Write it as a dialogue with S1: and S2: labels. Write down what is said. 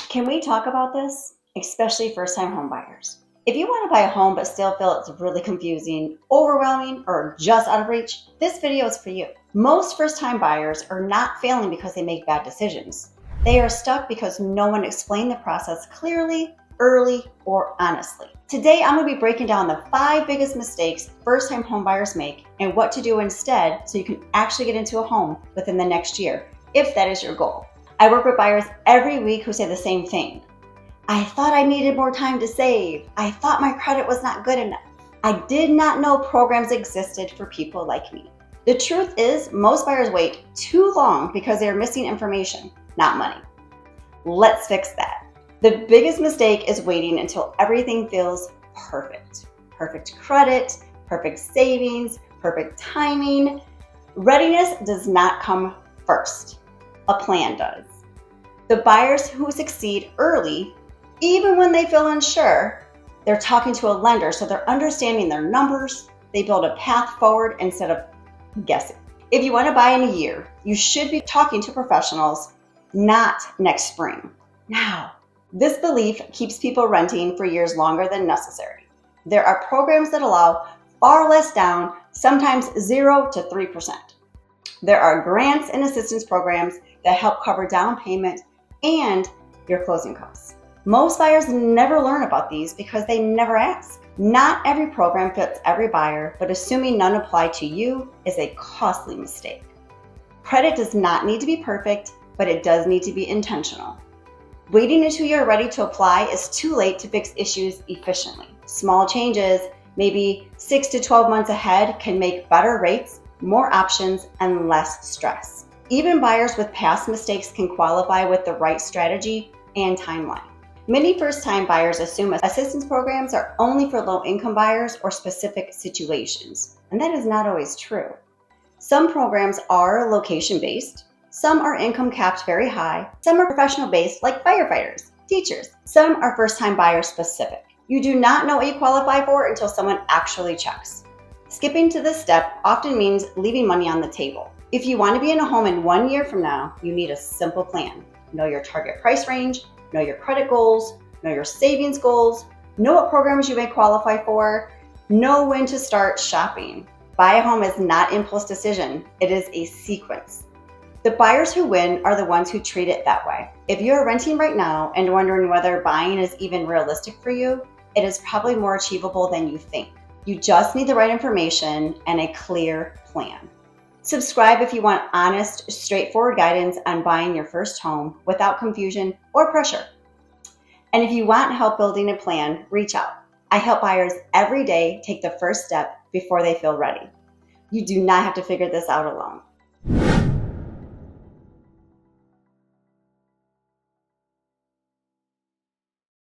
S1: Can we talk about this? Especially first-time home buyers. If you want to buy a home but still feel it's really confusing, overwhelming, or just out of reach, this video is for you. Most first-time buyers are not failing because they make bad decisions. They are stuck because no one explained the process clearly, early, or honestly. Today, I'm going to be breaking down the 5 biggest mistakes first-time home buyers make and what to do instead so you can actually get into a home within the next year, if that is your goal. I work with buyers every week who say the same thing. I thought I needed more time to save. I thought my credit was not good enough. I did not know programs existed for people like me. The truth is, most buyers wait too long because they are missing information, not money. Let's fix that. The biggest mistake is waiting until everything feels perfect. Perfect credit, perfect savings, perfect timing. Readiness does not come first. A plan does. The buyers who succeed early, even when they feel unsure, they're talking to a lender, so they're understanding their numbers. They build a path forward instead of guessing. If you want to buy in a year, you should be talking to professionals, not next spring. Now, this belief keeps people renting for years longer than necessary. There are programs that allow far less down, sometimes 0 to 3%. There are grants and assistance programs that help cover down payment and your closing costs. Most buyers never learn about these because they never ask. Not every program fits every buyer, but assuming none apply to you is a costly mistake. Credit does not need to be perfect, but it does need to be intentional. Waiting until you're ready to apply is too late to fix issues efficiently. Small changes, maybe 6 to 12 months ahead, can make better rates, more options, and less stress. Even buyers with past mistakes can qualify with the right strategy and timeline. Many first-time buyers assume assistance programs are only for low-income buyers or specific situations, and that is not always true. Some programs are location-based, some are income capped very high, some are professional-based like firefighters, teachers. Some are first-time buyer specific. You do not know what you qualify for until someone actually checks. Skipping to this step often means leaving money on the table. If you want to be in a home in 1 year from now, you need a simple plan. Know your target price range, know your credit goals, know your savings goals, know what programs you may qualify for, know when to start shopping. Buy a home is not an impulse decision, it is a sequence. The buyers who win are the ones who treat it that way. If you're renting right now and wondering whether buying is even realistic for you, it is probably more achievable than you think. You just need the right information and a clear plan. Subscribe if you want honest, straightforward guidance on buying your first home without confusion or pressure. And if you want help building a plan, reach out. I help buyers every day take the first step before they feel ready. You do not have to figure this out alone.